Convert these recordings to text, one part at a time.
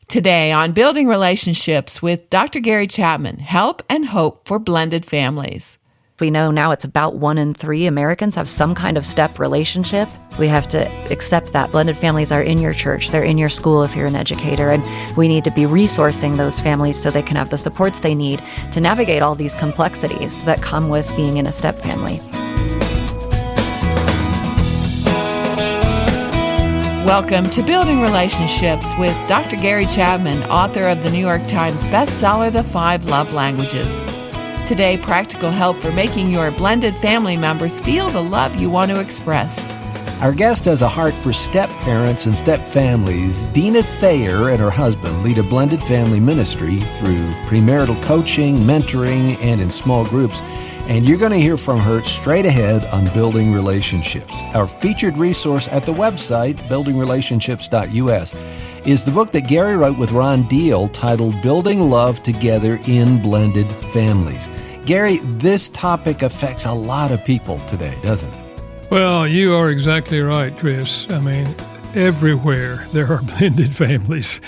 Today on Building Relationships with Dr. Gary Chapman, Help and Hope for Blended Families. We know now it's about 1 in 3 Americans have some kind of step relationship. We have to accept that blended families are in your church, they're in your school if you're an educator, and we need to be resourcing those families so they can have the supports they need to navigate all these complexities that come with being in a step family. Welcome to Building Relationships with Dr. Gary Chapman, author of the New York Times bestseller, The 5 Love Languages. Today, practical help for making your blended family members feel the love you want to express. Our guest has a heart for step parents and step families. Deana Thayer and her husband lead a blended family ministry through premarital coaching, mentoring, and in small groups. And you're going to hear from her straight ahead on Building Relationships. Our featured resource at the website, buildingrelationships.us, is the book that Gary wrote with Ron Deal titled Building Love Together in Blended Families. Gary, this topic affects a lot of people today, doesn't it? Well, you are exactly right, Chris. I mean, everywhere there are blended families,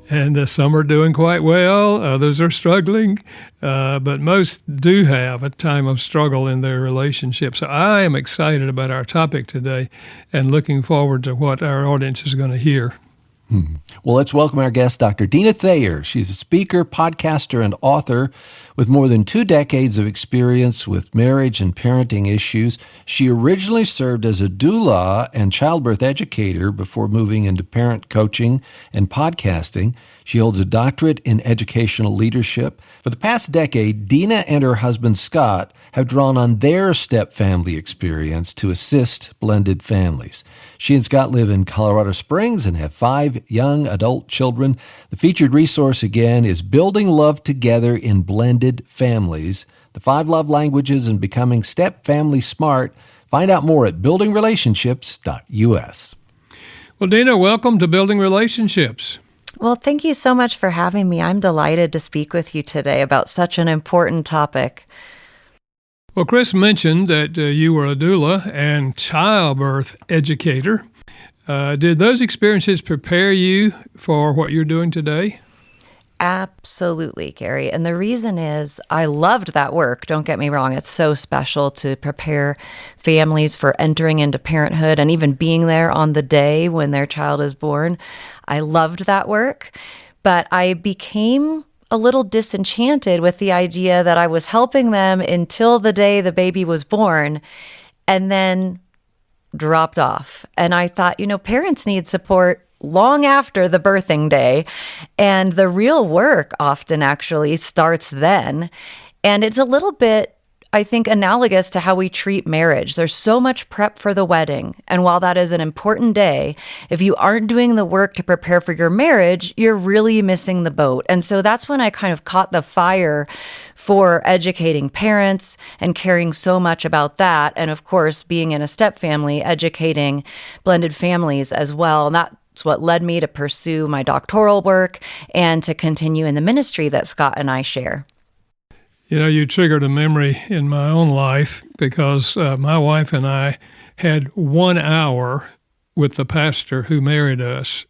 and some are doing quite well, others are struggling, but most do have a time of struggle in their relationship. So I am excited about our topic today and looking forward to what our audience is going to hear. Well, let's welcome our guest, Dr. Deana Thayer. She's a speaker, podcaster, and author with more than 2 decades of experience with marriage and parenting issues. She originally served as a doula and childbirth educator before moving into parent coaching and podcasting. She holds a doctorate in educational leadership. For the past decade, Deana and her husband, Scott, have drawn on their step family experience to assist blended families. She and Scott live in Colorado Springs and have 5 young adult children. The featured resource, again, is Building Love Together in Blended Families, the 5 Love Languages and Becoming Step Family Smart. Find out more at buildingrelationships.us. Well, Deana, welcome to Building Relationships. Well, thank you so much for having me. I'm delighted to speak with you today about such an important topic. Well, Chris mentioned that you were a doula and childbirth educator. Did those experiences prepare you for what you're doing today? Absolutely, Gary. And the reason is I loved that work. Don't get me wrong. It's so special to prepare families for entering into parenthood and even being there on the day when their child is born. I loved that work, but I became a little disenchanted with the idea that I was helping them until the day the baby was born and then dropped off. And I thought, parents need support long after the birthing day. And the real work often actually starts then. And it's a little bit, I think, analogous to how we treat marriage. There's so much prep for the wedding. And while that is an important day, if you aren't doing the work to prepare for your marriage, you're really missing the boat. And so that's when I kind of caught the fire for educating parents and caring so much about that. And of course, being in a step family, educating blended families as well. And that's what led me to pursue my doctoral work and to continue in the ministry that Scott and I share. You triggered a memory in my own life because my wife and I had 1 hour with the pastor who married us.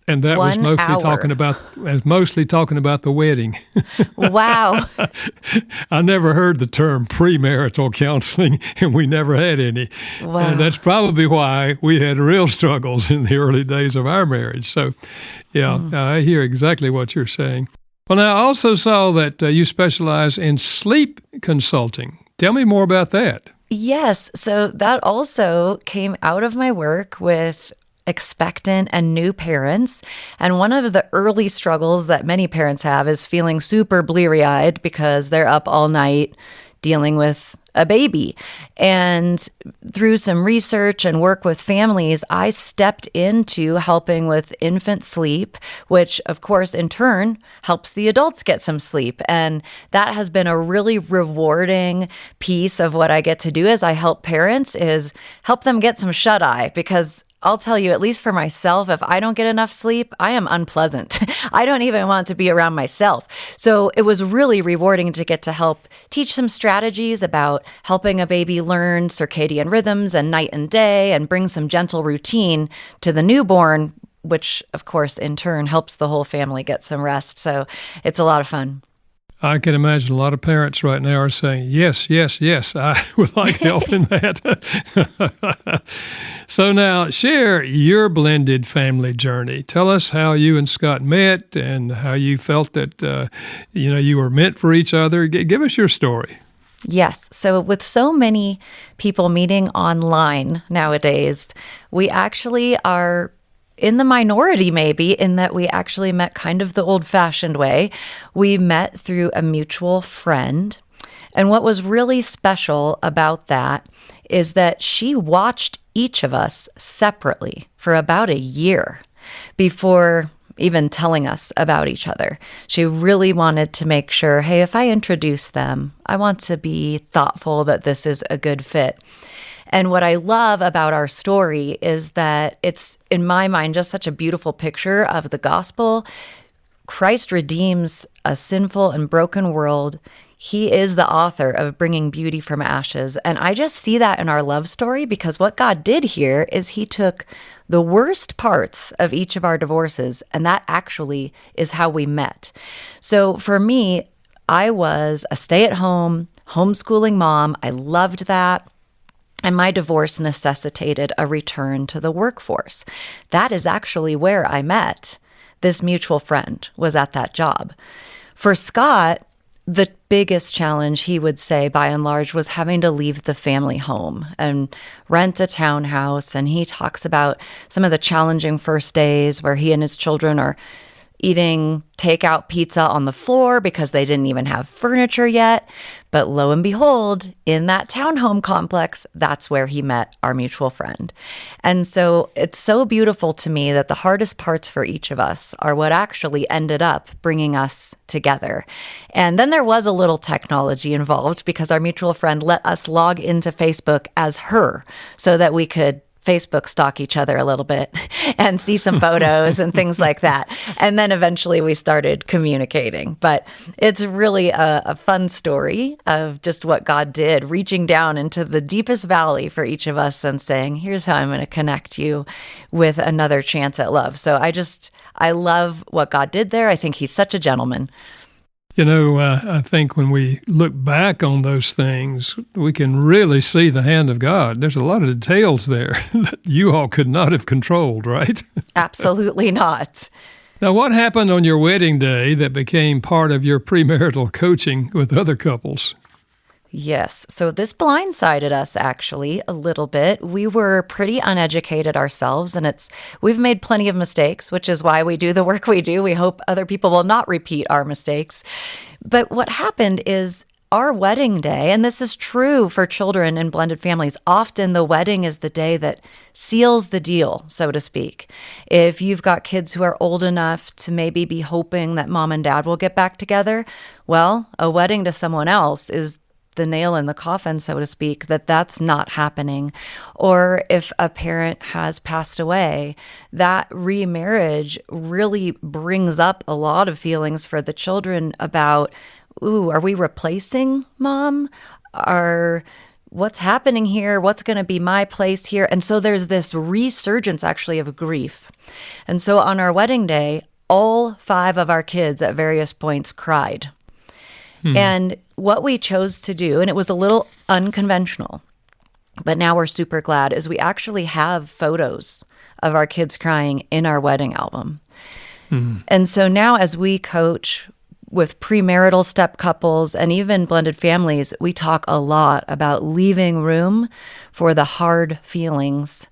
And that was mostly talking about the wedding. Wow. I never heard the term premarital counseling, and we never had any. Wow. And that's probably why we had real struggles in the early days of our marriage. So, I hear exactly what you're saying. Well, now, I also saw that you specialize in sleep consulting. Tell me more about that. Yes. So that also came out of my work with expectant and new parents. And one of the early struggles that many parents have is feeling super bleary-eyed because they're up all night dealing with a baby. And through some research and work with families, I stepped into helping with infant sleep, which of course in turn helps the adults get some sleep. And that has been a really rewarding piece of what I get to do as I help parents is help them get some shut-eye, because I'll tell you, at least for myself, if I don't get enough sleep, I am unpleasant. I don't even want to be around myself. So it was really rewarding to get to help teach some strategies about helping a baby learn circadian rhythms and night and day and bring some gentle routine to the newborn which of course in turn helps the whole family get some rest. So it's a lot of fun. I can imagine a lot of parents right now are saying, yes, yes, yes, I would like help in that. So now, share your blended family journey. Tell us how you and Scott met and how you felt that you were meant for each other. Give us your story. Yes. So with so many people meeting online nowadays, we actually are in the minority maybe in that we actually met kind of the old-fashioned way. We met through a mutual friend. And what was really special about that is that she watched each of us separately for about a year before even telling us about each other. She really wanted to make sure, hey, if I introduce them, I want to be thoughtful that this is a good fit. And what I love about our story is that it's, in my mind, just such a beautiful picture of the gospel. Christ redeems a sinful and broken world. He is the author of bringing beauty from ashes. And I just see that in our love story, because what God did here is he took the worst parts of each of our divorces, and that actually is how we met. So for me, I was a stay-at-home, homeschooling mom. I loved that. And my divorce necessitated a return to the workforce. That is actually where I met this mutual friend, was at that job. For Scott, the biggest challenge, he would say, by and large, was having to leave the family home and rent a townhouse. And he talks about some of the challenging first days where he and his children are eating takeout pizza on the floor because they didn't even have furniture yet. But lo and behold, in that townhome complex, that's where he met our mutual friend. And so it's so beautiful to me that the hardest parts for each of us are what actually ended up bringing us together. And then there was a little technology involved because our mutual friend let us log into Facebook as her so that we could Facebook stalk each other a little bit and see some photos and things like that. And then eventually we started communicating. But it's really a fun story of just what God did, reaching down into the deepest valley for each of us and saying, here's how I'm going to connect you with another chance at love. So I love what God did there. I think he's such a gentleman. I think when we look back on those things, we can really see the hand of God. There's a lot of details there that you all could not have controlled, right? Absolutely not. Now, what happened on your wedding day that became part of your premarital coaching with other couples? Yes. So this blindsided us actually a little bit. We were pretty uneducated ourselves, and we've made plenty of mistakes, which is why we do the work we do. We hope other people will not repeat our mistakes. But what happened is our wedding day, and this is true for children in blended families, often the wedding is the day that seals the deal, so to speak. If you've got kids who are old enough to maybe be hoping that mom and dad will get back together, well, a wedding to someone else is the nail in the coffin, so to speak, that's not happening. Or if a parent has passed away, that remarriage really brings up a lot of feelings for the children about, are we replacing mom? What's happening here? What's going to be my place here? And so there's this resurgence actually of grief. And so on our wedding day, all 5 of our kids at various points cried. And what we chose to do, and it was a little unconventional, but now we're super glad, is we actually have photos of our kids crying in our wedding album. And so now as we coach with premarital step couples and even blended families, we talk a lot about leaving room for the hard feelings,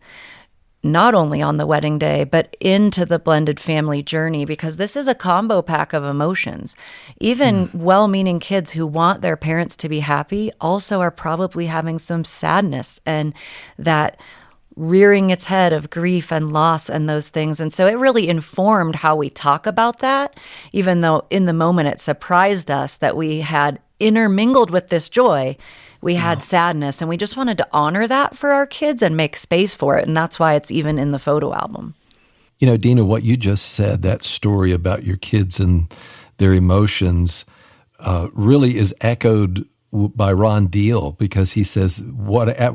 not only on the wedding day, but into the blended family journey, because this is a combo pack of emotions. Even well-meaning kids who want their parents to be happy also are probably having some sadness and that rearing its head of grief and loss and those things. And so it really informed how we talk about that, even though in the moment it surprised us that we had intermingled with this joy. We had sadness, and we just wanted to honor that for our kids and make space for it. And that's why it's even in the photo album. Deana, what you just said, that story about your kids and their emotions really is echoed by Ron Deal, because he says,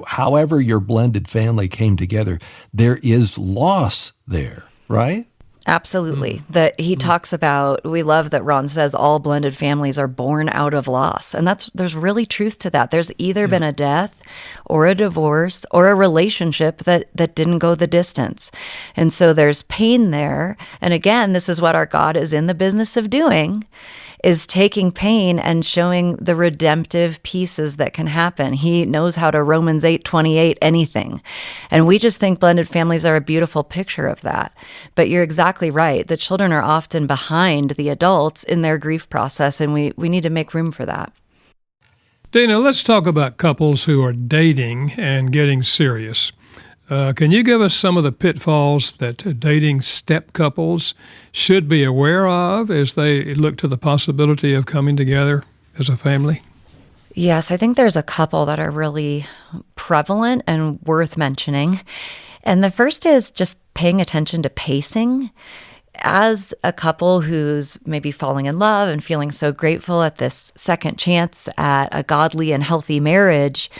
however your blended family came together, there is loss there. right? Absolutely. That he talks about, we love that Ron says all blended families are born out of loss. And there's really truth to that. There's either been a death or a divorce or a relationship that didn't go the distance. And so there's pain there. And again, this is what our God is in the business of doing, is taking pain and showing the redemptive pieces that can happen. He knows how to Romans 8:28 anything. And we just think blended families are a beautiful picture of that. But you're exactly right. The children are often behind the adults in their grief process, and we need to make room for that. Deana, let's talk about couples who are dating and getting serious. Can you give us some of the pitfalls that dating step couples should be aware of as they look to the possibility of coming together as a family? Yes, I think there's a couple that are really prevalent and worth mentioning. And the first is just paying attention to pacing. As a couple who's maybe falling in love and feeling so grateful at this second chance at a godly and healthy marriage,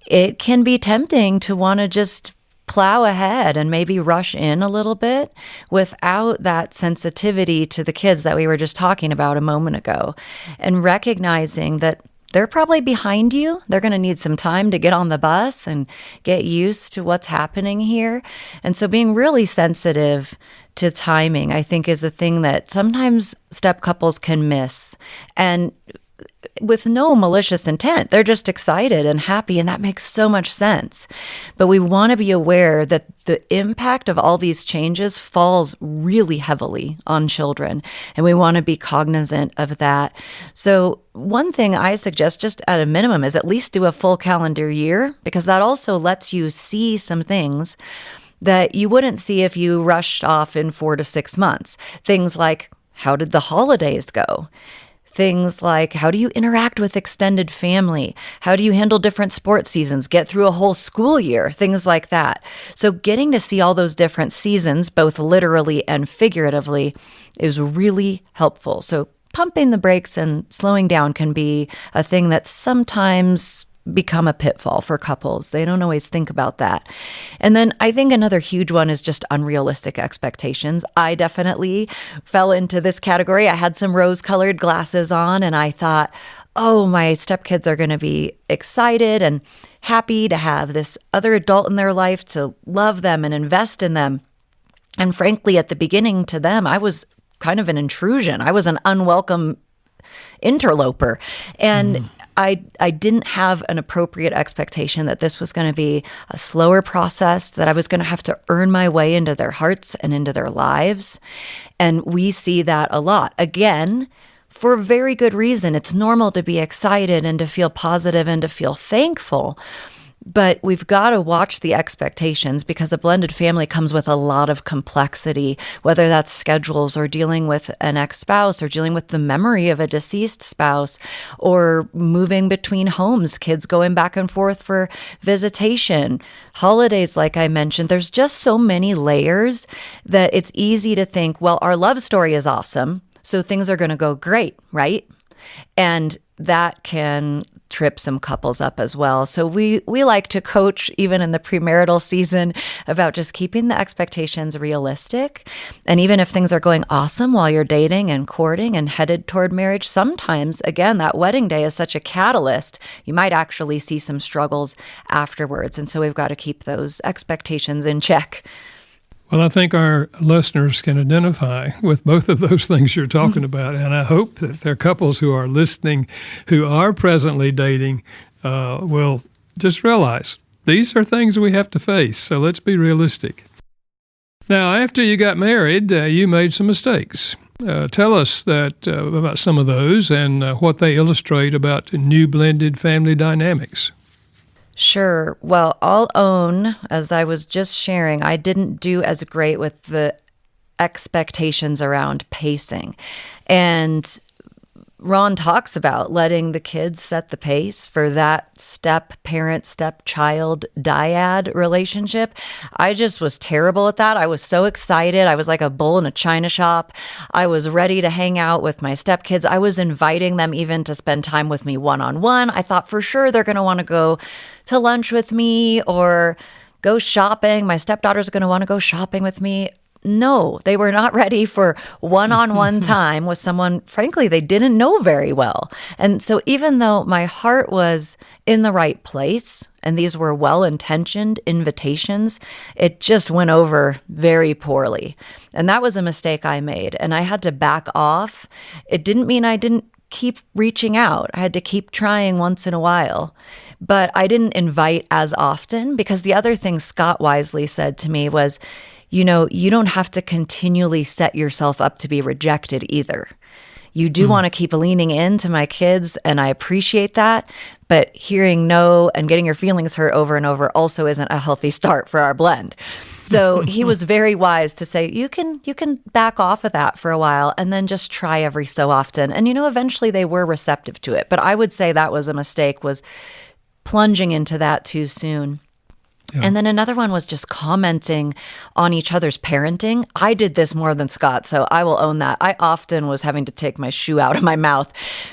it can be tempting to want to just plow ahead and maybe rush in a little bit without that sensitivity to the kids that we were just talking about a moment ago, and recognizing that they're probably behind you. They're going to need some time to get on the bus and get used to what's happening here. And so being really sensitive to timing, I think, is a thing that sometimes step couples can miss. And with no malicious intent. They're just excited and happy, and that makes so much sense. But we want to be aware that the impact of all these changes falls really heavily on children, and we want to be cognizant of that. So one thing I suggest, just at a minimum, is at least do a full calendar year, because that also lets you see some things that you wouldn't see if you rushed off in 4 to 6 months. Things like, how did the holidays go? Things like, how do you interact with extended family? How do you handle different sports seasons? Get through a whole school year? Things like that. So getting to see all those different seasons, both literally and figuratively, is really helpful. So pumping the brakes and slowing down can be a thing that sometimes become a pitfall for couples. They don't always think about that. And then I think another huge one is just unrealistic expectations. I definitely fell into this category. I had some rose-colored glasses on, and I thought, oh, my stepkids are going to be excited and happy to have this other adult in their life to love them and invest in them. And frankly, at the beginning, to them, I was kind of an intrusion. I was an unwelcome interloper. And I didn't have an appropriate expectation that this was going to be a slower process, that I was going to have to earn my way into their hearts and into their lives. And we see that a lot. Again, for very good reason. It's normal to be excited and to feel positive and to feel thankful. But we've got to watch the expectations, because a blended family comes with a lot of complexity, whether that's schedules or dealing with an ex-spouse or dealing with the memory of a deceased spouse or moving between homes, kids going back and forth for visitation, holidays, like I mentioned. There's just so many layers that it's easy to think, well, our love story is awesome, so things are going to go great, right? And that can trip some couples up as well. So we like to coach, even in the premarital season, about just keeping the expectations realistic. And even if things are going awesome while you're dating and courting and headed toward marriage, sometimes, again, that wedding day is such a catalyst. You might actually see some struggles afterwards. And so we've got to keep those expectations in check. Well, I think our listeners can identify with both of those things you're talking about, and I hope that there are couples who are listening who are presently dating will just realize these are things we have to face, so let's be realistic. Now, after you got married, you made some mistakes. Tell us about some of those and what they illustrate about new blended family dynamics. Sure. Well, I'll own, as I was just sharing, I didn't do as great with the expectations around pacing. And Ron talks about letting the kids set the pace for that step-parent, step-child dyad relationship. I just was terrible at that. I was so excited. I was like a bull in a china shop. I was ready to hang out with my stepkids. I was inviting them even to spend time with me one-on-one. I thought for sure they're going to want to go to lunch with me or go shopping. My stepdaughters are going to want to go shopping with me. no, they were not ready for one-on-one time with someone, frankly, they didn't know very well. And so even though my heart was in the right place, and these were well-intentioned invitations, it just went over very poorly. And that was a mistake I made, and I had to back off. It didn't mean I didn't keep reaching out. I had to keep trying once in a while. But I didn't invite as often, because the other thing Scott wisely said to me was, you don't have to continually set yourself up to be rejected either. You do want to keep leaning into my kids, and I appreciate that. But hearing no and getting your feelings hurt over and over also isn't a healthy start for our blend. So he was very wise to say, you can back off of that for a while and then just try every so often. And, eventually they were receptive to it. But I would say that was a mistake, was plunging into that too soon. Yeah. And then another one was just commenting on each other's parenting. I did this more than Scott, so I will own that. I often was having to take my shoe out of my mouth.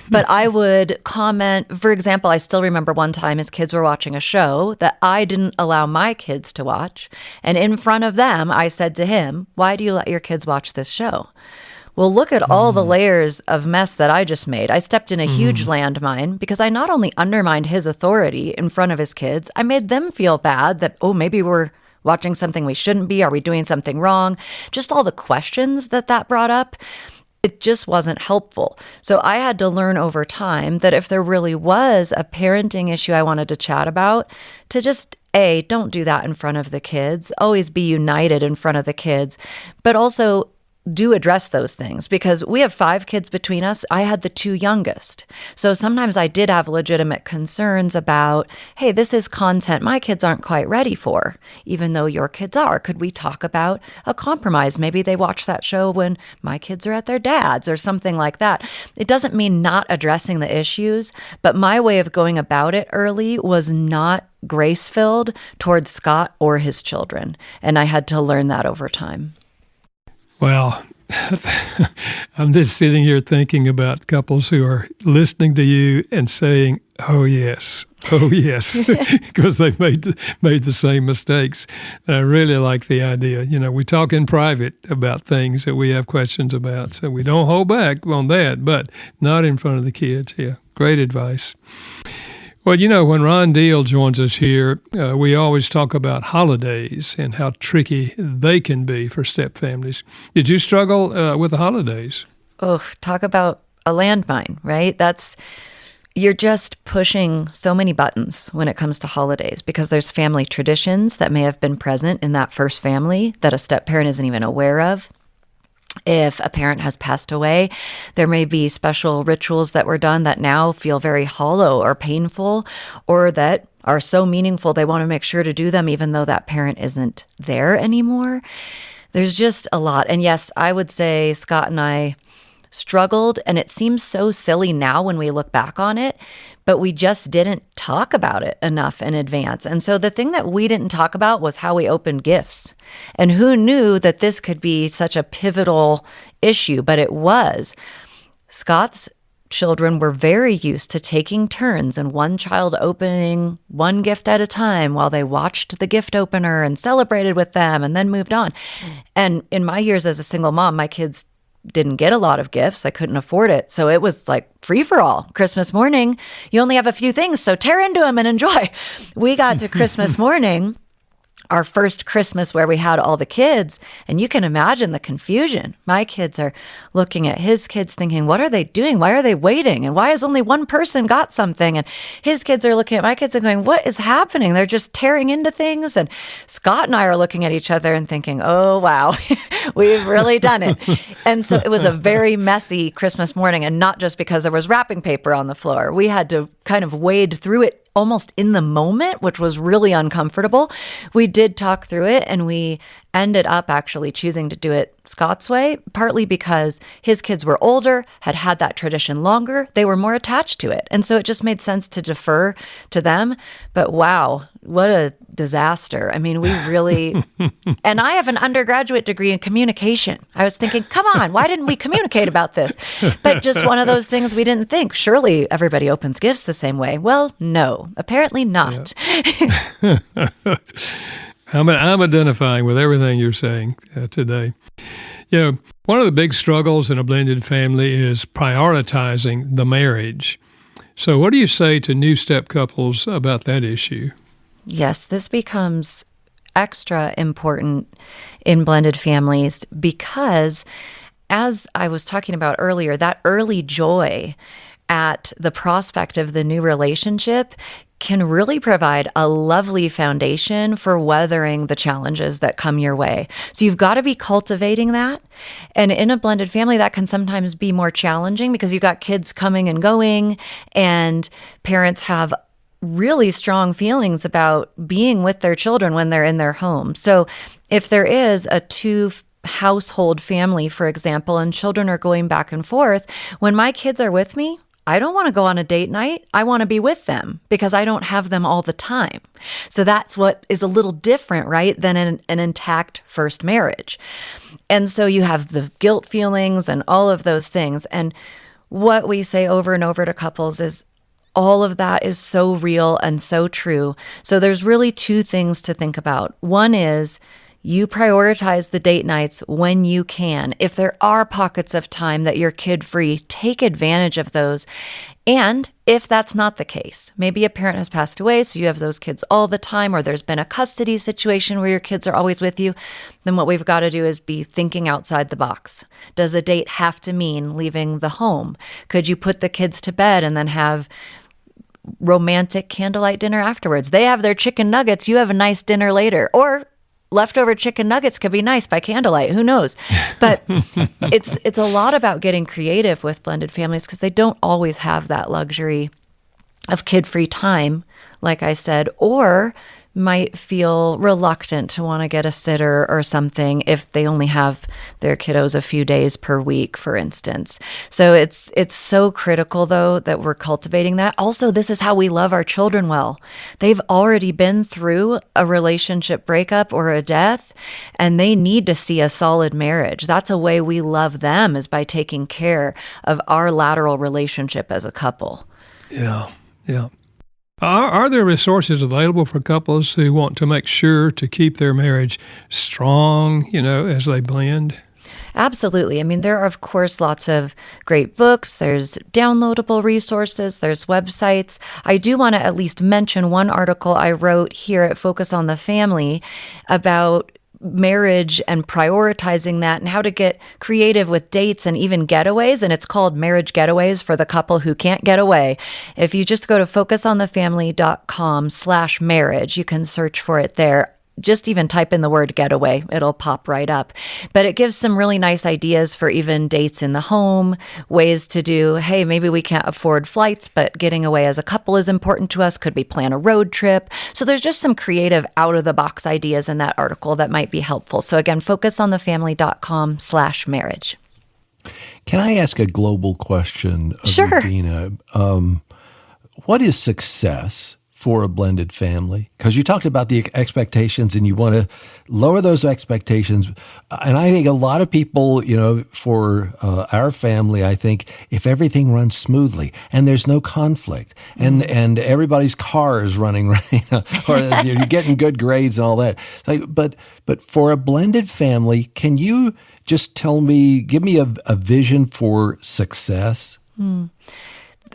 But I would comment, for example, I still remember one time his kids were watching a show that I didn't allow my kids to watch. And in front of them, I said to him, "Why do you let your kids watch this show?" Well, look at all the layers of mess that I just made. I stepped in a huge landmine because I not only undermined his authority in front of his kids, I made them feel bad that, maybe we're watching something we shouldn't be. Are we doing something wrong? Just all the questions that brought up. It just wasn't helpful. So I had to learn over time that if there really was a parenting issue I wanted to chat about, to just don't do that in front of the kids. Always be united in front of the kids. But also do address those things, because we have 5 kids between us. I had the 2 youngest. So sometimes I did have legitimate concerns about, hey, this is content my kids aren't quite ready for, even though your kids are. Could we talk about a compromise? Maybe they watch that show when my kids are at their dad's or something like that. It doesn't mean not addressing the issues, but my way of going about it early was not grace-filled towards Scott or his children. And I had to learn that over time. Well, I'm just sitting here thinking about couples who are listening to you and saying, oh, yes, because they've made the same mistakes. And I really like the idea. We talk in private about things that we have questions about, so we don't hold back on that, but not in front of the kids. Yeah, great advice. Well, when Ron Deal joins us here, we always talk about holidays and how tricky they can be for step families. Did you struggle with the holidays? Oh, talk about a landmine, right? You're just pushing so many buttons when it comes to holidays, because there's family traditions that may have been present in that first family that a step parent isn't even aware of. If a parent has passed away, there may be special rituals that were done that now feel very hollow or painful, or that are so meaningful they want to make sure to do them even though that parent isn't there anymore. There's just a lot. And yes, I would say Scott and I struggled, and it seems so silly now when we look back on it, but we just didn't talk about it enough in advance. And so the thing that we didn't talk about was how we opened gifts. And who knew that this could be such a pivotal issue, but it was. Scott's children were very used to taking turns and one child opening one gift at a time while they watched the gift opener and celebrated with them and then moved on. And in my years as a single mom, my kids didn't get a lot of gifts. I couldn't afford it. So it was like free for all. Christmas morning, you only have a few things, so tear into them and enjoy. We got to Christmas morning, our first Christmas where we had all the kids, and you can imagine the confusion. My kids are looking at his kids thinking, what are they doing? Why are they waiting? And why has only one person got something? And his kids are looking at my kids and going, what is happening? They're just tearing into things. And Scott and I are looking at each other and thinking, oh, wow, we've really done it. And so it was a very messy Christmas morning, and not just because there was wrapping paper on the floor. We had to kind of wade through it almost in the moment, which was really uncomfortable. We did talk through it, and we ended up actually choosing to do it Scott's way, partly because his kids were older, had had that tradition longer. They were more attached to it. And so it just made sense to defer to them. But wow, what a disaster. I mean, we really, and I have an undergraduate degree in communication. I was thinking, come on, why didn't we communicate about this? But just one of those things we didn't think. Surely everybody opens gifts the same way. Well, no, apparently not. Yeah. I'm identifying with everything you're saying today. One of the big struggles in a blended family is prioritizing the marriage. So what do you say to new step couples about that issue? Yes, this becomes extra important in blended families because, as I was talking about earlier, that early joy at the prospect of the new relationship can really provide a lovely foundation for weathering the challenges that come your way. So you've got to be cultivating that. And in a blended family, that can sometimes be more challenging because you've got kids coming and going, and parents have really strong feelings about being with their children when they're in their home. So if there is a two-household family, for example, and children are going back and forth, when my kids are with me, I don't want to go on a date night. I want to be with them because I don't have them all the time. So that's what is a little different, right, than an intact first marriage. And so you have the guilt feelings and all of those things. And what we say over and over to couples is all of that is so real and so true. So there's really two things to think about. One is you prioritize the date nights when you can. If there are pockets of time that you're kid-free, take advantage of those. And if that's not the case, maybe a parent has passed away, so you have those kids all the time, or there's been a custody situation where your kids are always with you, then what we've got to do is be thinking outside the box. Does a date have to mean leaving the home? Could you put the kids to bed and then have romantic candlelight dinner afterwards? They have their chicken nuggets, you have a nice dinner later. Or leftover chicken nuggets could be nice by candlelight. Who knows? But it's a lot about getting creative with blended families because they don't always have that luxury of kid-free time, like I said, or might feel reluctant to want to get a sitter or something if they only have their kiddos a few days per week, for instance. So it's so critical, though, that we're cultivating that. Also, this is how we love our children well. They've already been through a relationship breakup or a death, and they need to see a solid marriage. That's a way we love them, is by taking care of our lateral relationship as a couple. Yeah. Are there resources available for couples who want to make sure to keep their marriage strong, as they blend? Absolutely. I mean, there are, of course, lots of great books. There's downloadable resources. There's websites. I do want to at least mention one article I wrote here at Focus on the Family about marriage and prioritizing that and how to get creative with dates and even getaways. And it's called Marriage Getaways for the couple who can't get away. If you just go to focusonthefamily.com/marriage, you can search for it there. Just even type in the word getaway, it'll pop right up. But it gives some really nice ideas for even dates in the home, ways to do, hey, maybe we can't afford flights, but getting away as a couple is important to us. Could we plan a road trip? So there's just some creative out-of-the-box ideas in that article that might be helpful. So again, focusonthefamily.com/marriage. Can I ask a global question of Sure. Deana? What is success for a blended family? Because you talked about the expectations and you want to lower those expectations. And I think a lot of people, for our family, I think if everything runs smoothly and there's no conflict and everybody's car is running right, or you're getting good grades and all that. But for a blended family, can you just give me a vision for success?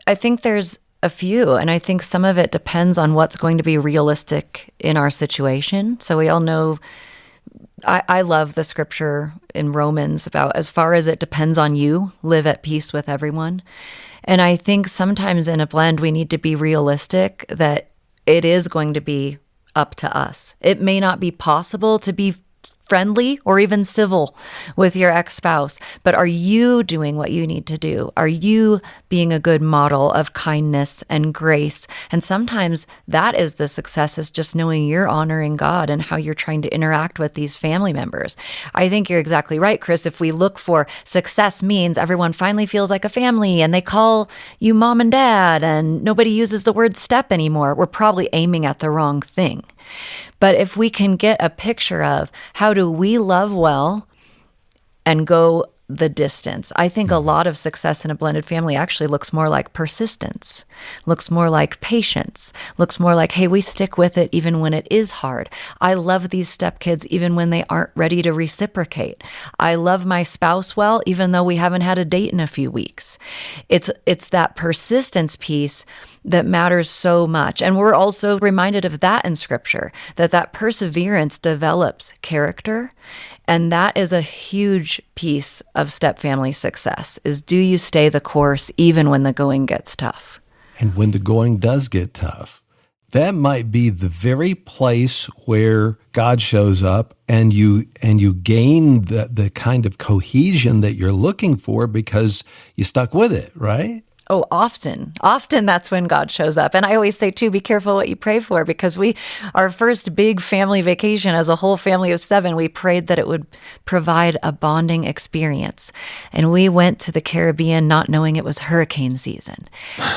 I think there's a few, and I think some of it depends on what's going to be realistic in our situation. So we all know, I love the scripture in Romans about as far as it depends on you, live at peace with everyone. And I think sometimes in a blend, we need to be realistic that it is going to be up to us. It may not be possible to be friendly or even civil with your ex-spouse, but are you doing what you need to do? Are you being a good model of kindness and grace? And sometimes that is the success, is just knowing you're honoring God and how you're trying to interact with these family members. I think you're exactly right, Chris. If we look for success means everyone finally feels like a family and they call you mom and dad and nobody uses the word step anymore, we're probably aiming at the wrong thing. But if we can get a picture of how do we love well and go the distance. I think a lot of success in a blended family actually looks more like persistence, looks more like patience, looks more like, hey, we stick with it even when it is hard. I love these stepkids even when they aren't ready to reciprocate. I love my spouse well, even though we haven't had a date in a few weeks. It's that persistence piece that matters so much. And we're also reminded of that in Scripture, that perseverance develops character. And that is a huge piece of step-family success, is do you stay the course even when the going gets tough? And when the going does get tough, that might be the very place where God shows up and you gain the kind of cohesion that you're looking for because you stuck with it, right? Oh, often that's when God shows up. And I always say, too, be careful what you pray for, because our first big family vacation as a whole family of 7, we prayed that it would provide a bonding experience. And we went to the Caribbean not knowing it was hurricane season.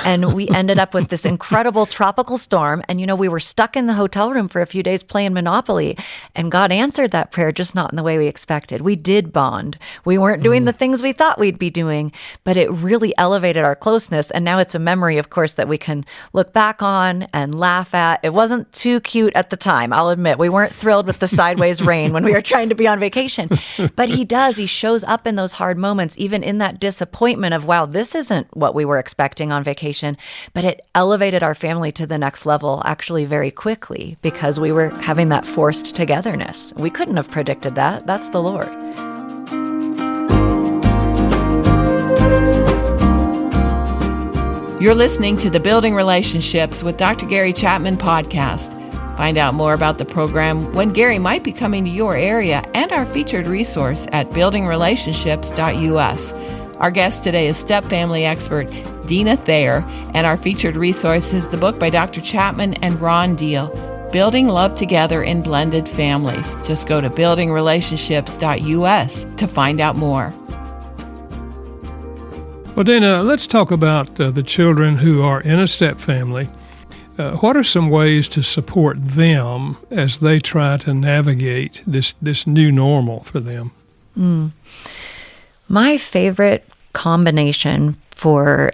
And we ended up with this incredible tropical storm. And, we were stuck in the hotel room for a few days playing Monopoly. And God answered that prayer, just not in the way we expected. We did bond. We weren't doing the things we thought we'd be doing, but it really elevated our closeness. And now it's a memory, of course, that we can look back on and laugh at. It wasn't too cute at the time, I'll admit. We weren't thrilled with the sideways rain when we were trying to be on vacation. But he shows up in those hard moments, even in that disappointment of, wow, this isn't what we were expecting on vacation. But it elevated our family to the next level actually very quickly because we were having that forced togetherness. We couldn't have predicted that. That's the Lord. You're listening to the Building Relationships with Dr. Gary Chapman podcast. Find out more about the program, when Gary might be coming to your area, and our featured resource at buildingrelationships.us. Our guest today is step family expert Deana Thayer, and our featured resource is the book by Dr. Chapman and Ron Deal, Building Love Together in Blended Families. Just go to buildingrelationships.us to find out more. Well, Deana, let's talk about the children who are in a step family. What are some ways to support them as they try to navigate this new normal for them? My favorite combination for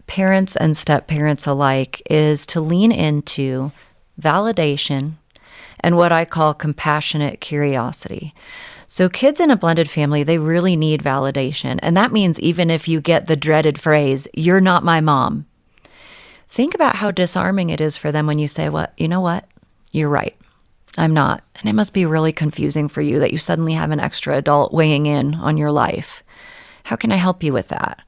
parents and step-parents alike is to lean into validation and what I call compassionate curiosity. So kids in a blended family, they really need validation. And that means even if you get the dreaded phrase, "You're not my mom," think about how disarming it is for them when you say, "Well, you know what? You're right. I'm not." And it must be really confusing for you that you suddenly have an extra adult weighing in on your life. How can I help you with that?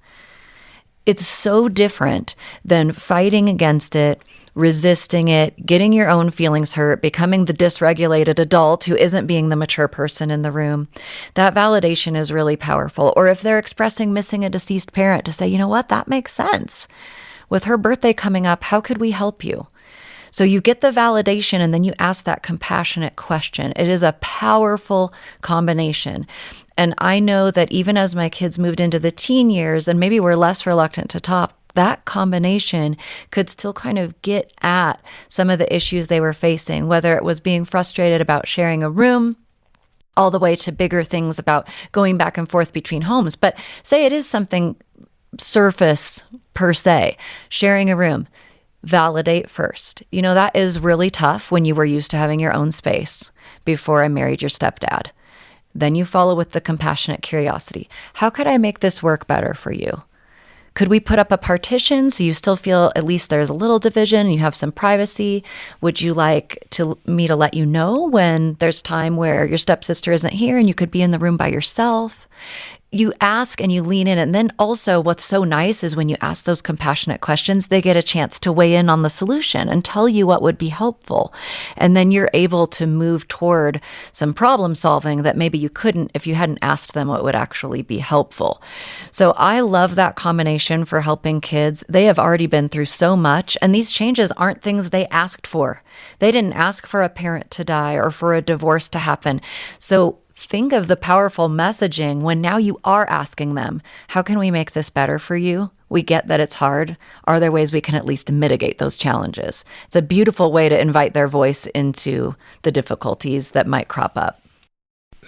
It's so different than fighting against it, resisting it, getting your own feelings hurt, becoming the dysregulated adult who isn't being the mature person in the room. That validation is really powerful. Or if they're expressing missing a deceased parent, to say, "You know what, that makes sense. With her birthday coming up, how could we help you?" So you get the validation and then you ask that compassionate question. It is a powerful combination. And I know that even as my kids moved into the teen years and maybe were less reluctant to talk, that combination could still kind of get at some of the issues they were facing, whether it was being frustrated about sharing a room, all the way to bigger things about going back and forth between homes. But say it is something surface per se, sharing a room. Validate first. That is really tough when you were used to having your own space before I married your stepdad. Then you follow with the compassionate curiosity. How could I make this work better for you? Could we put up a partition so you still feel at least there's a little division and you have some privacy? Would you like me to let you know when there's time where your stepsister isn't here and you could be in the room by yourself? You ask and you lean in. And then also what's so nice is when you ask those compassionate questions, they get a chance to weigh in on the solution and tell you what would be helpful. And then you're able to move toward some problem solving that maybe you couldn't if you hadn't asked them what would actually be helpful. So I love that combination for helping kids. They have already been through so much, and these changes aren't things they asked for. They didn't ask for a parent to die or for a divorce to happen. So think of the powerful messaging when now you are asking them, how can we make this better for you? We get that it's hard. Are there ways we can at least mitigate those challenges? It's a beautiful way to invite their voice into the difficulties that might crop up.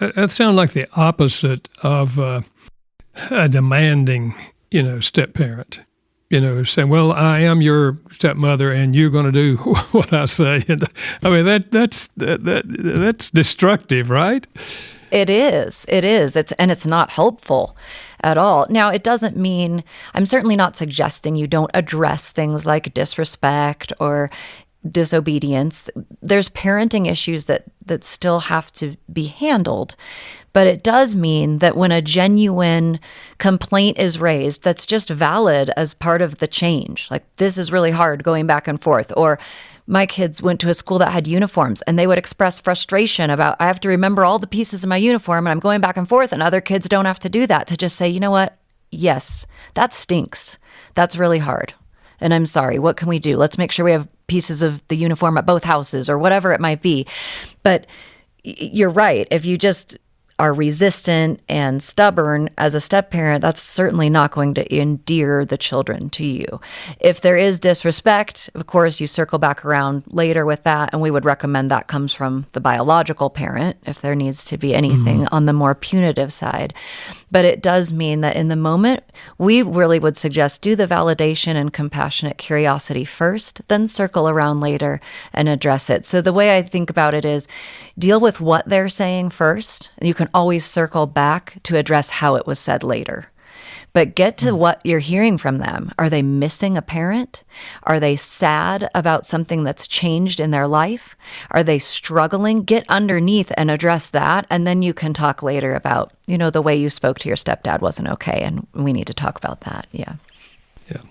That sounds like the opposite of a demanding, step parent. Saying, "Well, I am your stepmother, and you're going to do what I say." And I mean, that's destructive, right? It is. It is. It's not helpful at all. Now, it doesn't mean, I'm certainly not suggesting you don't address things like disrespect or disobedience. There's parenting issues that still have to be handled. But it does mean that when a genuine complaint is raised, that's just valid as part of the change. Like, this is really hard going back and forth. Or my kids went to a school that had uniforms, and they would express frustration about, I have to remember all the pieces of my uniform and I'm going back and forth, and other kids don't have to do that. To just say, you know what? Yes, that stinks. That's really hard. And I'm sorry. What can we do? Let's make sure we have pieces of the uniform at both houses, or whatever it might be. But you're right. If you just are resistant and stubborn as a step parent, that's certainly not going to endear the children to you. If there is disrespect, of course, you circle back around later with that, and we would recommend that comes from the biological parent if there needs to be anything on the more punitive side. But it does mean that in the moment, we really would suggest do the validation and compassionate curiosity first, then circle around later and address it. So the way I think about it is deal with what they're saying first. You can always circle back to address how it was said later. But get to what you're hearing from them. Are they missing a parent? Are they sad about something that's changed in their life? Are they struggling? Get underneath and address that. And then you can talk later about, the way you spoke to your stepdad wasn't okay, and we need to talk about that. Yeah. Yeah.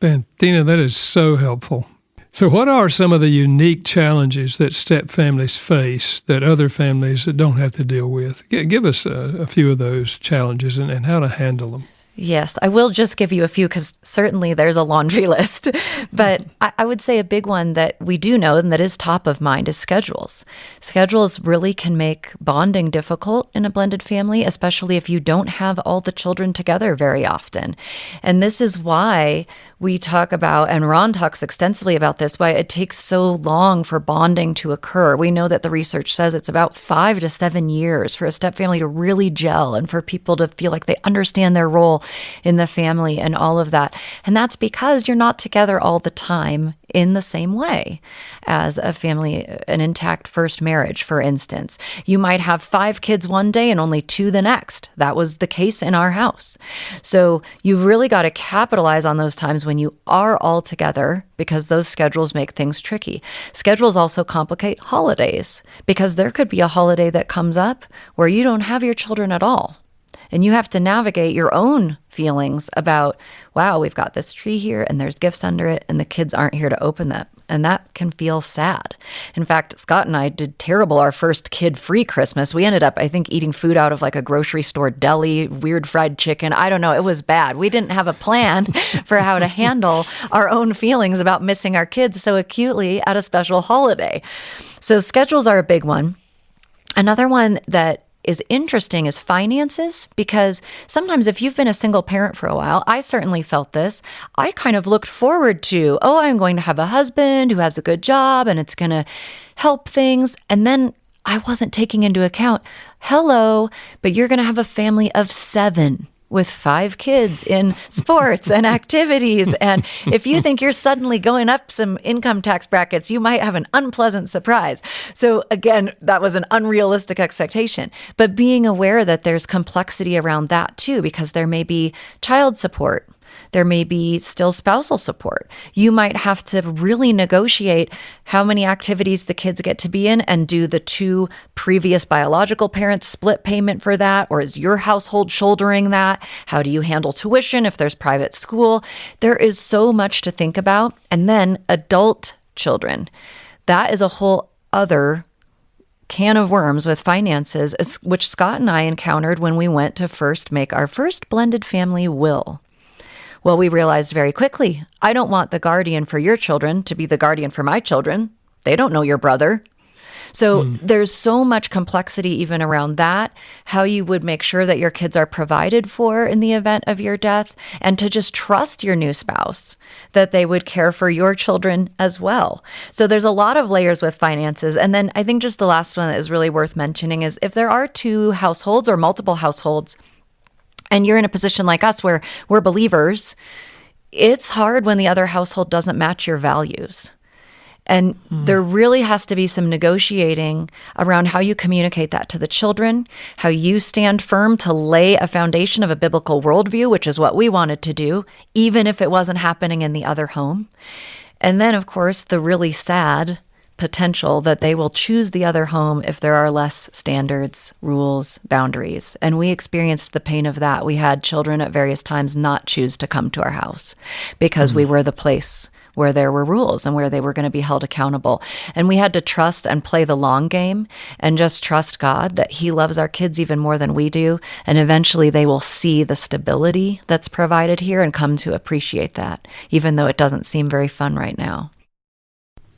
Man, Deana, that is so helpful. So what are some of the unique challenges that step families face that other families don't have to deal with? Give us a few of those challenges and how to handle them. Yes, I will just give you a few because certainly there's a laundry list. But I would say a big one that we do know and that is top of mind is schedules. Schedules really can make bonding difficult in a blended family, especially if you don't have all the children together very often. And this is why we talk about, and Ron talks extensively about this, why it takes so long for bonding to occur. We know that the research says it's about 5 to 7 years for a step family to really gel and for people to feel like they understand their role in the family and all of that. And that's because you're not together all the time in the same way as a family, an intact first marriage, for instance. You might have 5 kids one day and only 2 the next. That was the case in our house. So you've really got to capitalize on those times when you are all together, because those schedules make things tricky. Schedules also complicate holidays, because there could be a holiday that comes up where you don't have your children at all. And you have to navigate your own feelings about, wow, we've got this tree here and there's gifts under it and the kids aren't here to open them. And that can feel sad. In fact, Scott and I did terrible our first kid-free Christmas. We ended up, I think, eating food out of like a grocery store deli, weird fried chicken. I don't know. It was bad. We didn't have a plan for how to handle our own feelings about missing our kids so acutely at a special holiday. So schedules are a big one. Another one that is interesting is finances, because sometimes if you've been a single parent for a while, I certainly felt this, I kind of looked forward to, I'm going to have a husband who has a good job and it's going to help things. And then I wasn't taking into account, but you're going to have a family of 7 with 5 kids in sports and activities. And if you think you're suddenly going up some income tax brackets, you might have an unpleasant surprise. So again, that was an unrealistic expectation. But being aware that there's complexity around that too, because there may be child support. There may be still spousal support. You might have to really negotiate how many activities the kids get to be in, and do the 2 previous biological parents split payment for that? Or is your household shouldering that? How do you handle tuition if there's private school? There is so much to think about. And then adult children. That is a whole other can of worms with finances, which Scott and I encountered when we went to first make our first blended family will. Well, we realized very quickly, I don't want the guardian for your children to be the guardian for my children. They don't know your brother. So there's so much complexity even around that, how you would make sure that your kids are provided for in the event of your death, and to just trust your new spouse that they would care for your children as well. So there's a lot of layers with finances. And then I think just the last one that is really worth mentioning is if there are 2 households or multiple households, and you're in a position like us where we're believers, it's hard when the other household doesn't match your values. And there really has to be some negotiating around how you communicate that to the children, how you stand firm to lay a foundation of a biblical worldview, which is what we wanted to do, even if it wasn't happening in the other home. And then, of course, the really sad potential that they will choose the other home if there are less standards, rules, boundaries. And we experienced the pain of that. We had children at various times not choose to come to our house because we were the place where there were rules and where they were going to be held accountable. And we had to trust and play the long game and just trust God that He loves our kids even more than we do. And eventually they will see the stability that's provided here and come to appreciate that, even though it doesn't seem very fun right now.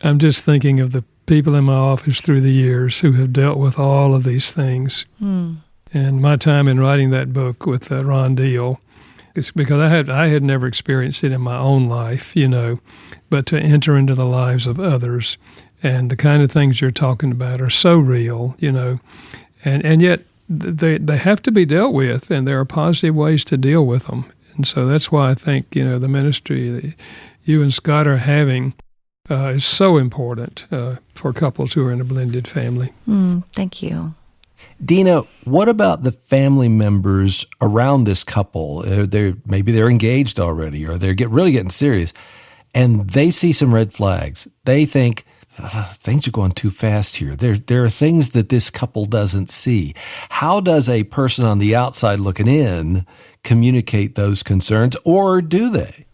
I'm just thinking of the people in my office through the years who have dealt with all of these things. And my time in writing that book with Ron Deal, it's because I had never experienced it in my own life, but to enter into the lives of others, and the kind of things you're talking about are so real, and yet they have to be dealt with, and there are positive ways to deal with them. And so that's why I think, the ministry that you and Scott are having is so important for couples who are in a blended family. Thank you. Deana, what about the family members around this couple? Maybe they're engaged already, or they're really getting serious, and they see some red flags. They think things are going too fast here. There are things that this couple doesn't see. How does a person on the outside looking in communicate those concerns, or do they?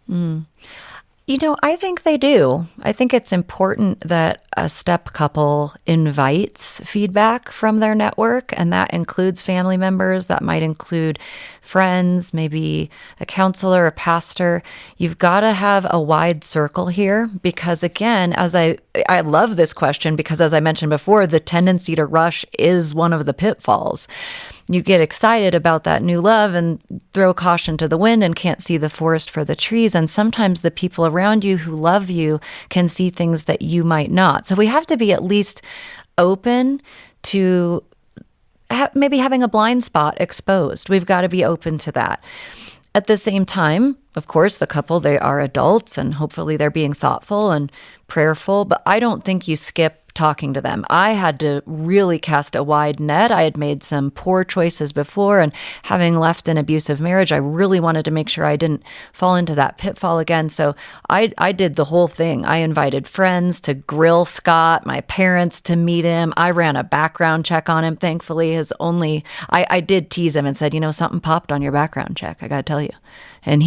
I think they do. I think it's important that a step couple invites feedback from their network, and that includes family members. That might include friends, maybe a counselor, a pastor. You've got to have a wide circle here because, again, I love this question because, as I mentioned before, the tendency to rush is one of the pitfalls. You get excited about that new love and throw caution to the wind and can't see the forest for the trees. And sometimes the people around you who love you can see things that you might not. So we have to be at least open to maybe having a blind spot exposed. We've got to be open to that. At the same time, of course, the couple, they are adults and hopefully they're being thoughtful and prayerful, but I don't think you skip talking to them. I had to really cast a wide net. I had made some poor choices before, and having left an abusive marriage, I really wanted to make sure I didn't fall into that pitfall again. So I did the whole thing. I invited friends to grill Scott, my parents to meet him. I ran a background check on him. Thankfully, I did tease him and said, something popped on your background check, I got to tell you. And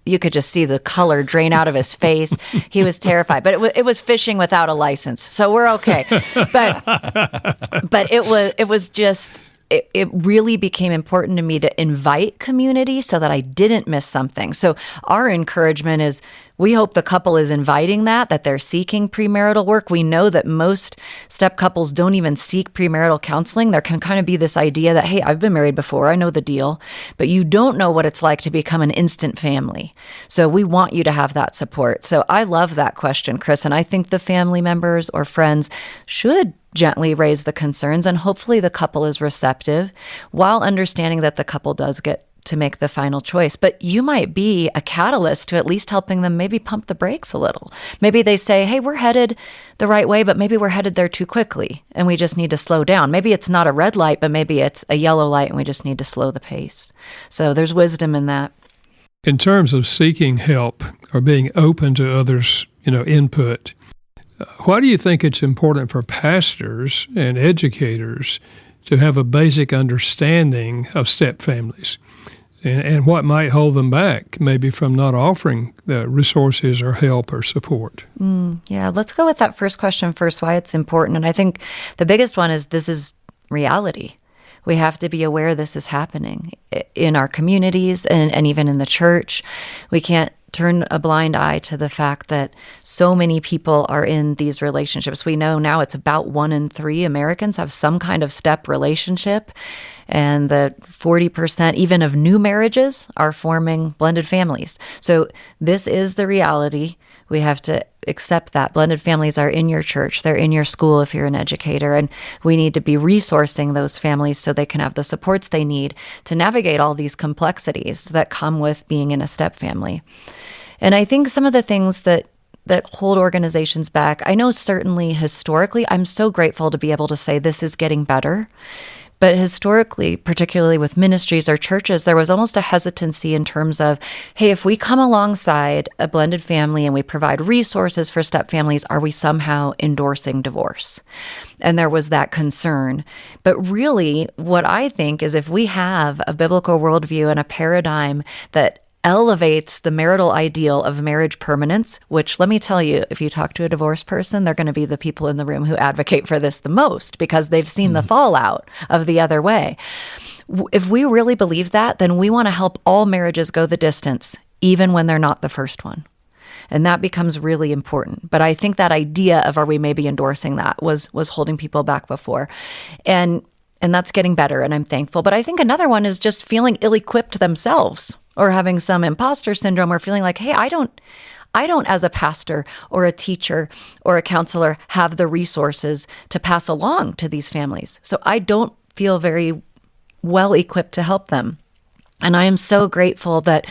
you could just see the color drain out of his face. He was terrified, but it was fishing without a license, so we're okay. But it was just. It really became important to me to invite community so that I didn't miss something. So our encouragement is we hope the couple is inviting that they're seeking premarital work. We know that most step couples don't even seek premarital counseling. There can kind of be this idea that, hey, I've been married before, I know the deal, but you don't know what it's like to become an instant family. So we want you to have that support. So I love that question, Chris, and I think the family members or friends should gently raise the concerns, and hopefully the couple is receptive while understanding that the couple does get to make the final choice. But you might be a catalyst to at least helping them maybe pump the brakes a little. Maybe they say, hey, we're headed the right way, but maybe we're headed there too quickly and we just need to slow down. Maybe it's not a red light, but maybe it's a yellow light and we just need to slow the pace. So there's wisdom in that. In terms of seeking help or being open to others, input, why do you think it's important for pastors and educators to have a basic understanding of step families and what might hold them back maybe from not offering the resources or help or support? Yeah, let's go with that first question first, why it's important. And I think the biggest one is this is reality. We have to be aware this is happening in our communities and even in the church. We can't turn a blind eye to the fact that so many people are in these relationships. We know now it's about 1 in 3 Americans have some kind of step relationship. and that 40% even of new marriages are forming blended families. So this is the reality. We have to accept that. Blended families are in your church. They're in your school if you're an educator. And we need to be resourcing those families so they can have the supports they need to navigate all these complexities that come with being in a step family. And I think some of the things that hold organizations back, I know certainly historically, I'm so grateful to be able to say this is getting better. But historically, particularly with ministries or churches, there was almost a hesitancy in terms of, hey, if we come alongside a blended family and we provide resources for step families, are we somehow endorsing divorce? And there was that concern. But really, what I think is if we have a biblical worldview and a paradigm that elevates the marital ideal of marriage permanence, which let me tell you, if you talk to a divorced person, they're going to be the people in the room who advocate for this the most because they've seen the fallout of the other way. If we really believe that, then we want to help all marriages go the distance, even when they're not the first one. And that becomes really important. But I think that idea of are we maybe endorsing that was holding people back before. And that's getting better, and I'm thankful. But I think another one is just feeling ill-equipped themselves or having some imposter syndrome or feeling like, hey, I don't as a pastor or a teacher or a counselor have the resources to pass along to these families. So I don't feel very well equipped to help them. And I am so grateful that,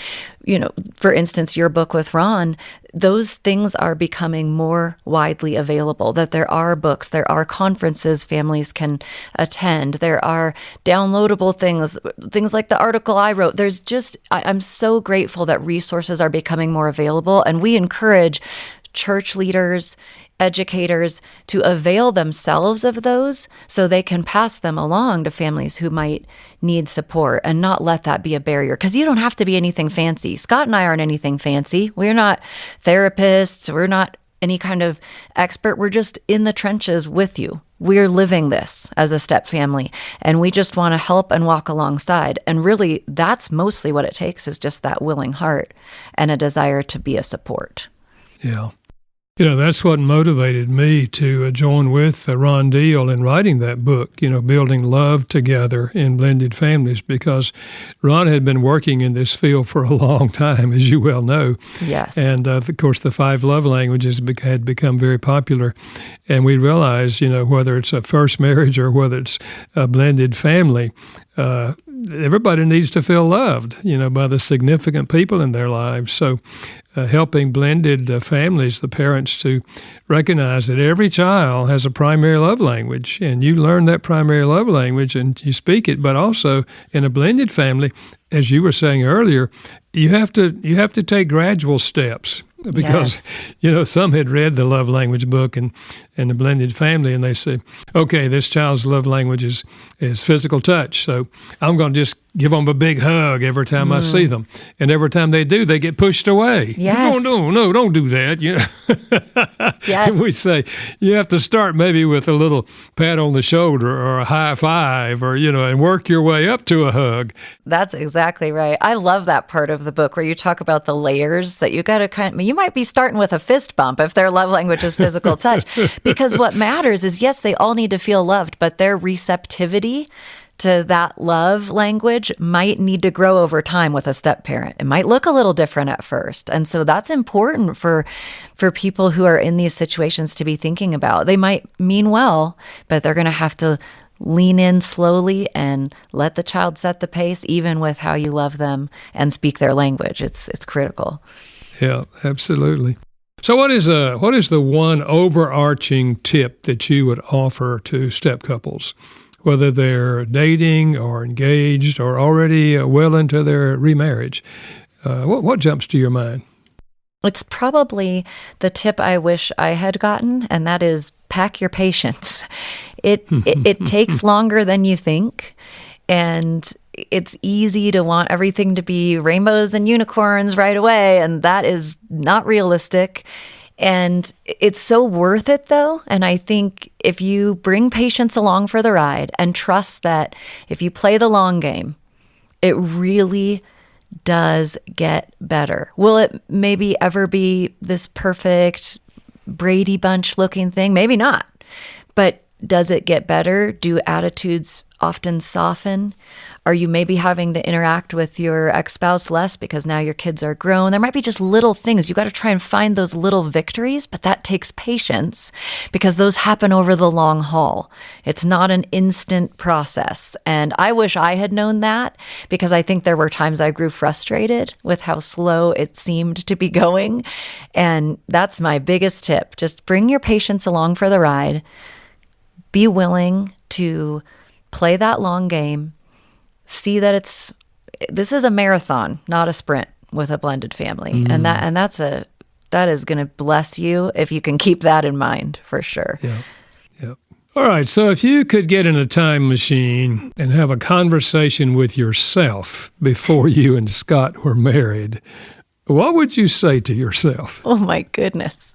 for instance, your book with Ron, those things are becoming more widely available, that there are books, there are conferences families can attend, there are downloadable things like the article I wrote. I'm so grateful that resources are becoming more available, and we encourage church leaders, educators to avail themselves of those so they can pass them along to families who might need support and not let that be a barrier. Because you don't have to be anything fancy. Scott and I aren't anything fancy. We're not therapists. We're not any kind of expert. We're just in the trenches with you. We're living this as a step family, and we just want to help and walk alongside. And really, that's mostly what it takes, is just that willing heart and a desire to be a support. Yeah. That's what motivated me to join with Ron Deal in writing that book, building love together in blended families, because Ron had been working in this field for a long time, as you well know. Yes. And, of course, the 5 love languages had become very popular. And we realized, whether it's a first marriage or whether it's a blended family, everybody needs to feel loved, by the significant people in their lives. So helping blended families, the parents, to recognize that every child has a primary love language, and you learn that primary love language and you speak it. But also in a blended family, as you were saying earlier, you have to take gradual steps. Because, some had read the love language book and the blended family, and they say, okay, this child's love language is physical touch, so I'm going to just give them a big hug every time I see them. And every time they do, they get pushed away. Yes. No, don't do that. Yes. And we say, you have to start maybe with a little pat on the shoulder or a high five or, and work your way up to a hug. That's exactly right. I love that part of the book where you talk about the layers that you got to you might be starting with a fist bump if their love language is physical touch. Because what matters is, yes, they all need to feel loved, but their receptivity to that love language might need to grow over time with a step parent. It might look a little different at first. And so that's important for people who are in these situations to be thinking about. They might mean well, but they're going to have to lean in slowly and let the child set the pace, even with how you love them and speak their language. It's critical. Yeah, absolutely. So what is the one overarching tip that you would offer to step couples, whether they're dating or engaged or already well into their remarriage? What jumps to your mind? It's probably the tip I wish I had gotten, and that is pack your patience. It takes longer than you think, and it's easy to want everything to be rainbows and unicorns right away, and that is not realistic. And it's so worth it, though. And I think if you bring patience along for the ride and trust that if you play the long game, it really does get better. Will it maybe ever be this perfect Brady Bunch looking thing? Maybe not. But does it get better? Do attitudes often soften? Are you maybe having to interact with your ex-spouse less because now your kids are grown? There might be just little things. You got to try and find those little victories, but that takes patience because those happen over the long haul. It's not an instant process. And I wish I had known that because I think there were times I grew frustrated with how slow it seemed to be going. And that's my biggest tip. Just bring your patience along for the ride. Be willing to play that long game. See that this is a marathon, not a sprint with a blended family. And that is going to bless you if you can keep that in mind, for sure. Yeah. Yep. All right. So if you could get in a time machine and have a conversation with yourself before you and Scott were married, what would you say to yourself? Oh, my goodness.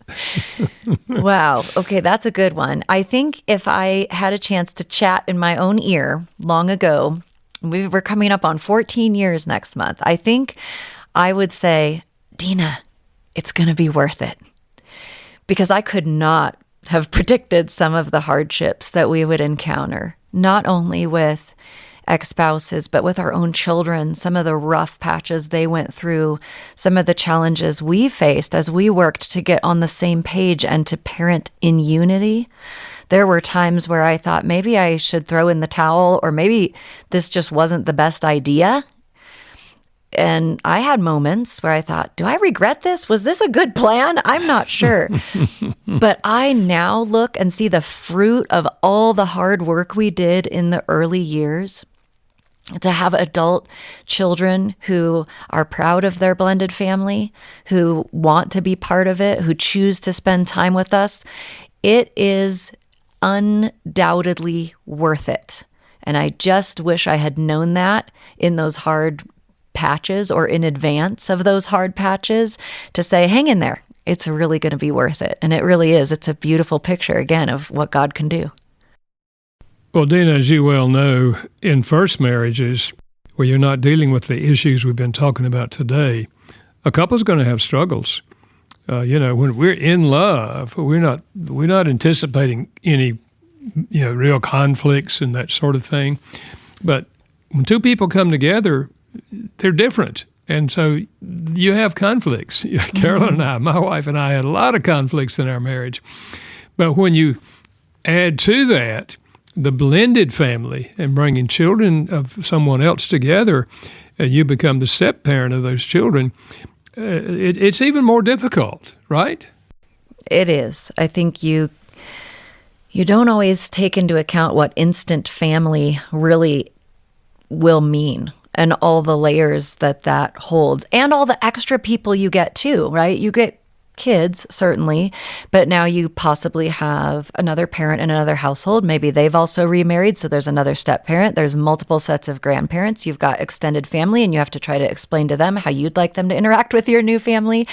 Wow. Okay, that's a good one. I think if I had a chance to chat in my own ear long ago, we're coming up on 14 years next month, I think I would say, Deana, it's going to be worth it. Because I could not have predicted some of the hardships that we would encounter, not only with ex-spouses, but with our own children, some of the rough patches they went through, some of the challenges we faced as we worked to get on the same page and to parent in unity. There were times where I thought maybe I should throw in the towel, or maybe this just wasn't the best idea. And I had moments where I thought, do I regret this? Was this a good plan? I'm not sure. But I now look and see the fruit of all the hard work we did in the early years. To have adult children who are proud of their blended family, who want to be part of it, who choose to spend time with us, it is undoubtedly worth it. And I just wish I had known that in those hard patches or in advance of those hard patches to say, hang in there. It's really going to be worth it. And it really is. It's a beautiful picture, again, of what God can do. Well, Deana, as you well know, in first marriages, where you're not dealing with the issues we've been talking about today, a couple's going to have struggles. When we're in love, we're not anticipating any, real conflicts and that sort of thing. But when two people come together, they're different. And so you have conflicts. Carolyn and I, my wife and I, had a lot of conflicts in our marriage. But when you add to that the blended family and bringing children of someone else together, you become the step-parent of those children. It's even more difficult, right? It is. I think you don't always take into account what instant family really will mean and all the layers that holds and all the extra people you get too, right? You get kids, certainly, but now you possibly have another parent in another household. Maybe they've also remarried, so there's another step-parent. There's multiple sets of grandparents. You've got extended family, and you have to try to explain to them how you'd like them to interact with your new family.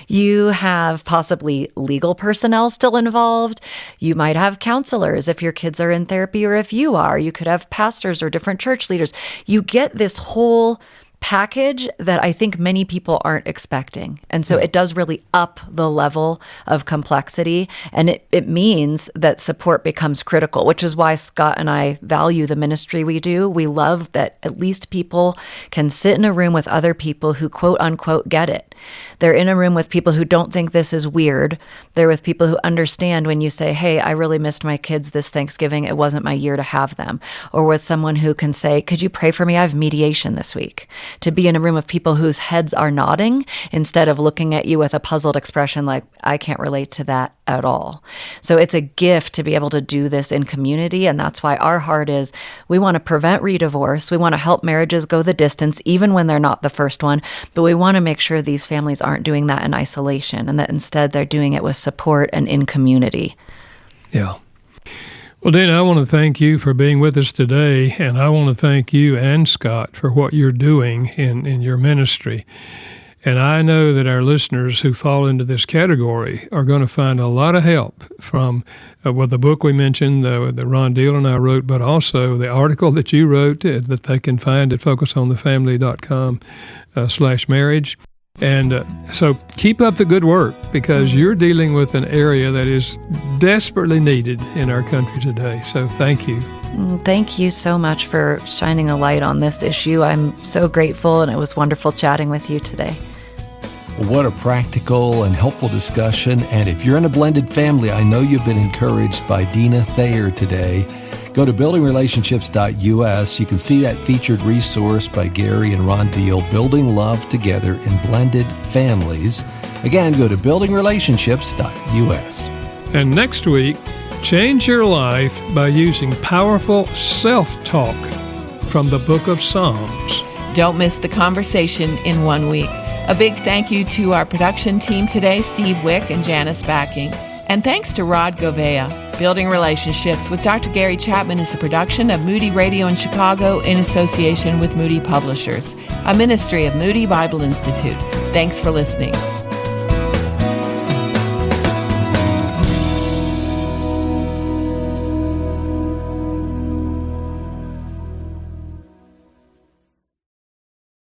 You have possibly legal personnel still involved. You might have counselors if your kids are in therapy or if you are. You could have pastors or different church leaders. You get this whole package that I think many people aren't expecting. And so it does really up the level of complexity. And it means that support becomes critical, which is why Scott and I value the ministry we do. We love that at least people can sit in a room with other people who quote unquote get it. They're in a room with people who don't think this is weird. They're with people who understand when you say, hey, I really missed my kids this Thanksgiving. It wasn't my year to have them. Or with someone who can say, could you pray for me? I have mediation this week. To be in a room of people whose heads are nodding instead of looking at you with a puzzled expression like, I can't relate to that at all. So it's a gift to be able to do this in community. And that's why our heart is we want to prevent redivorce. We want to help marriages go the distance, even when they're not the first one. But we want to make sure these families aren't doing that in isolation and that instead they're doing it with support and in community. Yeah. Well, Deana, I want to thank you for being with us today, and I want to thank you and Scott for what you're doing in your ministry. And I know that our listeners who fall into this category are going to find a lot of help from the book we mentioned that Ron Deal and I wrote, but also the article that you wrote that they can find at focusonthefamily.com/marriage. And so keep up the good work, because you're dealing with an area that is desperately needed in our country today. So thank you. Thank you so much for shining a light on this issue. I'm so grateful, and it was wonderful chatting with you today. Well, what a practical and helpful discussion. And if you're in a blended family, I know you've been encouraged by Deana Thayer today. Go to buildingrelationships.us. You can see that featured resource by Gary and Ron Deal, Building Love Together in Blended Families. Again, go to buildingrelationships.us. And next week, change your life by using powerful self-talk from the book of Psalms. Don't miss the conversation in 1 week. A big thank you to our production team today, Steve Wick and Janice Backing. And thanks to Rod Govea. Building Relationships with Dr. Gary Chapman is a production of Moody Radio in Chicago in association with Moody Publishers, a ministry of Moody Bible Institute. Thanks for listening.